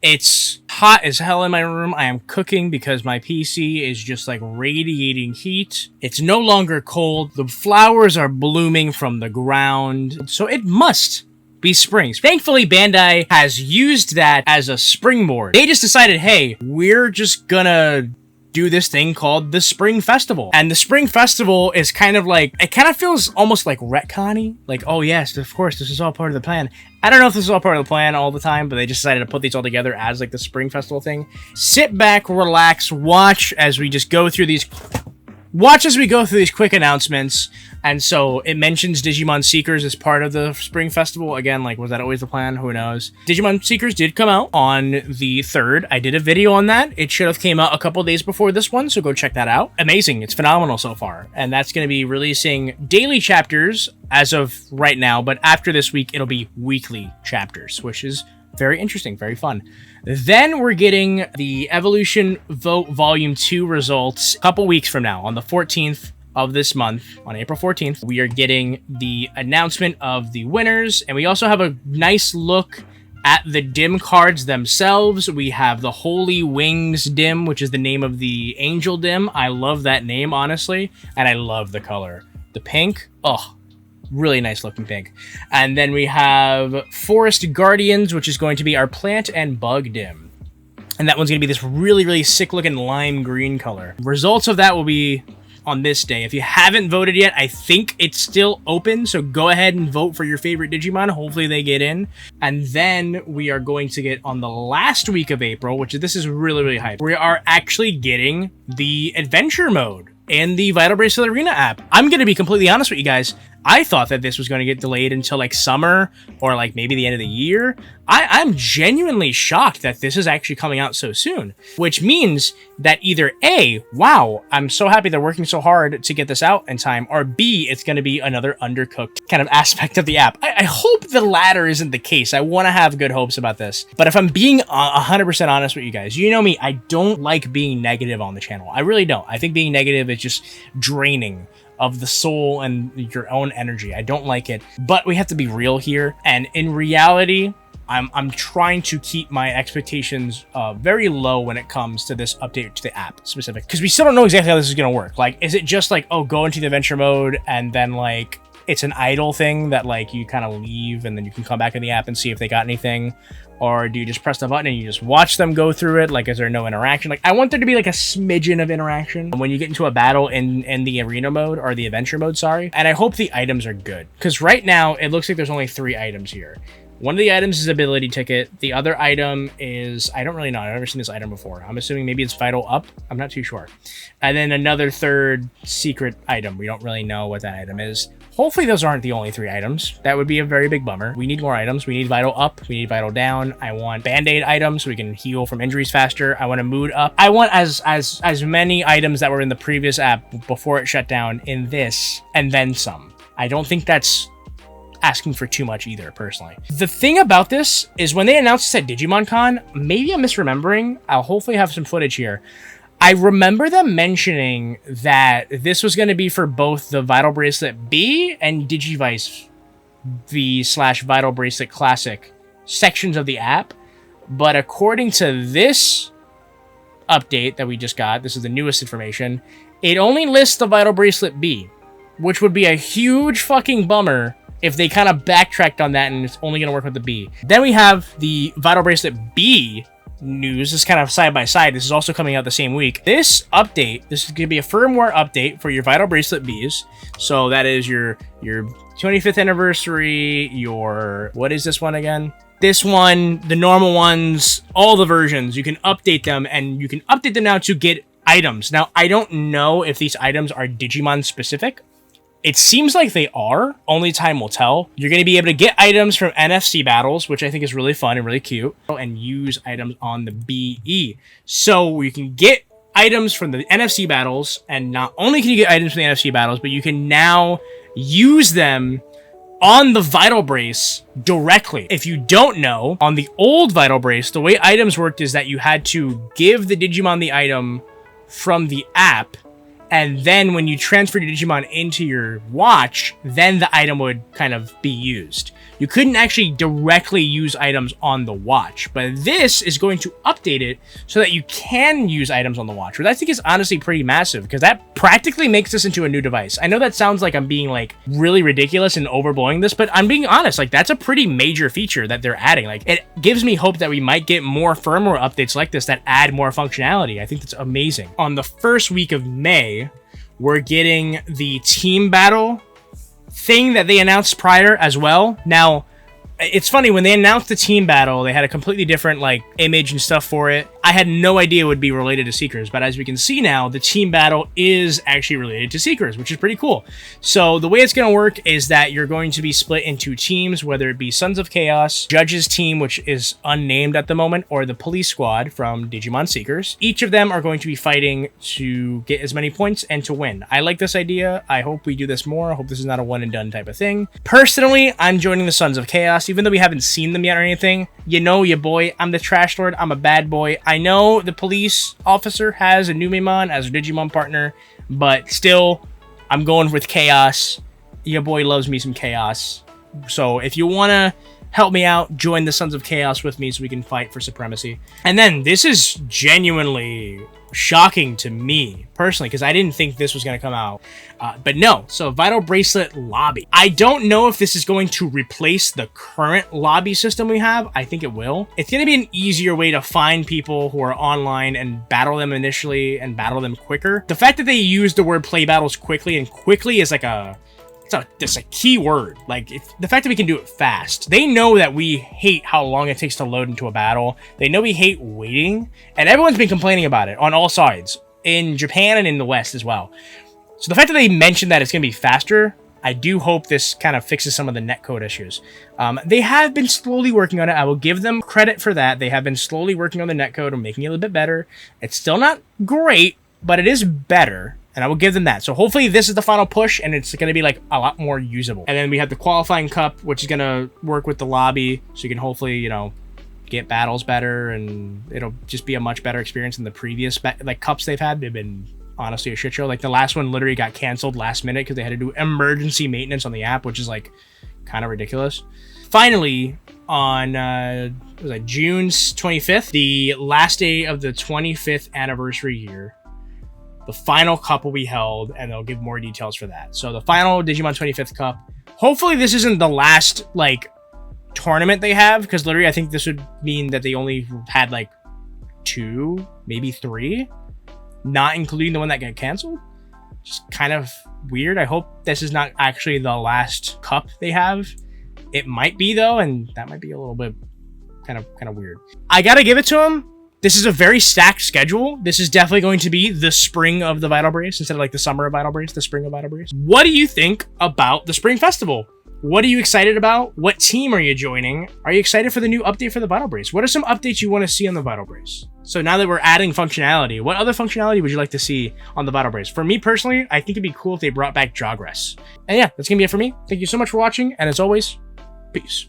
It's hot as hell in my room. I am cooking because my PC is just like radiating heat. It's no longer cold. The flowers are blooming from the ground. So it must be spring. Thankfully, Bandai has used that as a springboard. They just decided, hey, we're just gonna do this thing called the Spring Festival. And the Spring Festival is kind of like, it kind of feels almost like retconny. Like, oh yes, of course, this is all part of the plan. I don't know if this is all part of the plan all the time, but they just decided to put these all together as like the Spring Festival thing. Sit back, relax, watch as we just go through these... Watch as we go through these quick announcements. And so it mentions Digimon Seekers as part of the Spring Festival. Again, like, was that always the plan? Who knows? Digimon Seekers did come out on the 3rd. I did a video on that. It should have came out a couple days before this one, so go check that out. Amazing. It's phenomenal so far. And that's going to be releasing daily chapters as of right now, but after this week, it'll be weekly chapters, which is very interesting, very fun. Then we're getting the Evolution Vote Volume 2 results a couple weeks from now, on the 14th of this month, on April 14th. We are getting the announcement of the winners, and we also have a nice look at the dim cards themselves. We have the Holy Wings dim, which is the name of the angel dim. I love that name, honestly, and I love the color. The pink, oh, really nice looking pink. And then we have Forest Guardians, which is going to be our plant and bug dim. And that one's going to be this really, really sick looking lime green color. Results of that will be on this day. If you haven't voted yet, I think it's still open, so go ahead and vote for your favorite Digimon. Hopefully they get in. And then we are going to get on the last week of April, which this is really, really hype. We are actually getting the adventure mode and the Vital Bracelet Arena app. I'm going to be completely honest with you guys. I thought that this was going to get delayed until like summer or like maybe the end of the year. I'm genuinely shocked that this is actually coming out so soon, which means that either A, wow, I'm so happy they're working so hard to get this out in time, or B, it's going to be another undercooked kind of aspect of the app. I hope the latter isn't the case. I want to have good hopes about this. But if I'm being 100% honest with you guys, you know me, I don't like being negative on the channel. I really don't. I think being negative is just draining of the soul and your own energy. I don't like it, but we have to be real here. And in reality, I'm trying to keep my expectations very low when it comes to this update to the app specific, because we still don't know exactly how this is going to work. Like, is it just like, oh, go into the adventure mode and then like it's an idle thing that like you kind of leave and then you can come back in the app and see if they got anything? Or do you just press the button and you just watch them go through it? Like, is there no interaction? Like, I want there to be like a smidgen of interaction when you get into a battle in the arena mode, or the adventure mode, sorry. And I hope the items are good, because right now it looks like there's only 3 items here. One of the items is ability ticket. The other item is, I don't really know. I've never seen this item before. I'm assuming maybe it's vital up. I'm not too sure. And then another third secret item. We don't really know what that item is. Hopefully those aren't the only 3 items. That would be a very big bummer. We need more items. We need vital up. We need vital down. I want band-aid items so we can heal from injuries faster. I want a mood up. I want as many items that were in the previous app before it shut down in this, and then some. I don't think that's asking for too much either, personally. The thing about this is when they announced this at Digimon Con, maybe I'm misremembering. I'll hopefully have some footage here. I remember them mentioning that this was going to be for both the Vital Bracelet B and Digivice V/Vital Bracelet Classic sections of the app. But according to this update that we just got, this is the newest information, it only lists the Vital Bracelet B, which would be a huge fucking bummer if they kind of backtracked on that and it's only going to work with the B. Then we have the Vital Bracelet B news. This is kind of side by side. This is also coming out the same week. This update, this is going to be a firmware update for your Vital Bracelet Bs. So that is your 25th anniversary, your, what is this one again? This one, the normal ones, all the versions. You can update them, and you can update them now to get items. Now, I don't know if these items are Digimon specific. It seems like they are. Only time will tell. You're going to be able to get items from NFC battles, which I think is really fun and really cute, and use items on the BE. So you can get items from the NFC battles, and not only can you get items from the NFC battles, but you can now use them on the Vital Brace directly. If you don't know, on the old Vital Brace, the way items worked is that you had to give the Digimon the item from the app, and then when you transferred your Digimon into your watch, then the item would kind of be used. you couldn't actually directly use items on the watch. But this is going to update it so that you can use items on the watch, which I think is honestly pretty massive, because that practically makes this into a new device. I know that sounds like I'm being like really ridiculous and overblowing this, but I'm being honest, like that's a pretty major feature that they're adding. Like it gives me hope that we might get more firmware updates like this that add more functionality. I think that's amazing. On the first week of May, we're getting the team battle thing that they announced prior as well. Now, it's funny, when they announced the team battle, they had a completely different like image and stuff for it. I had no idea it would be related to Seekers, but as we can see now, the team battle is actually related to Seekers, which is pretty cool. So the way it's going to work is that you're going to be split into teams, whether it be Sons of Chaos, Judge's team, which is unnamed at the moment, or the police squad from Digimon Seekers. Each of them are going to be fighting to get as many points and to win. I like this idea. I hope we do this more. I hope this is not a one and done type of thing. Personally, I'm joining the Sons of Chaos. Even though we haven't seen them yet or anything, you know your boy, I'm the Trash Lord, I'm a bad boy. I know the police officer has a Numemon as a Digimon partner, but still, I'm going with Chaos. Your boy loves me some Chaos. So if you want to help me out, join the Sons of Chaos with me so we can fight for supremacy. And then this is genuinely shocking to me personally, because I didn't think this was going to come out, but no. So Vital Bracelet Lobby, I don't know if this is going to replace the current lobby system we have. I think it will. It's going to be an easier way to find people who are online and battle them initially and battle them quicker. The fact that they use the word play battles quickly, and quickly is like it's a key word. Like the fact that we can do it fast. They know that we hate how long it takes to load into a battle. They know we hate waiting, and everyone's been complaining about it on all sides, in Japan and in the West as well. So the fact that they mentioned that it's going to be faster, I do hope this kind of fixes some of the netcode issues. They have been slowly working on it. I will give them credit for that. They have been slowly working on the netcode and making it a little bit better. It's still not great, but it is better. And I will give them that. So hopefully this is the final push and it's going to be like a lot more usable. And then we have the qualifying cup, which is going to work with the lobby. So you can hopefully, you know, get battles better, and it'll just be a much better experience than the previous like cups they've had. They've been honestly a shit show. Like the last one literally got canceled last minute because they had to do emergency maintenance on the app, which is like kind of ridiculous. Finally, on was that June 25th, the last day of the 25th anniversary year, the final cup will be held, and they'll give more details for that. So the final Digimon 25th Cup. Hopefully this isn't the last like tournament they have, because literally I think this would mean that they only had like 2, maybe 3, not including the one that got canceled. Just kind of weird. I hope this is not actually the last cup they have. It might be though, and that might be a little bit kind of weird. I gotta give it to them. This is a very stacked schedule. This is definitely going to be the spring of the Vital Brace instead of like the summer of Vital Brace, the spring of Vital Brace. What do you think about the Spring Festival? What are you excited about? What team are you joining? Are you excited for the new update for the Vital Brace? What are some updates you want to see on the Vital Brace? So now that we're adding functionality, what other functionality would you like to see on the Vital Brace? For me personally, I think it'd be cool if they brought back Jogress. And yeah, that's gonna be it for me. Thank you so much for watching, and as always, peace.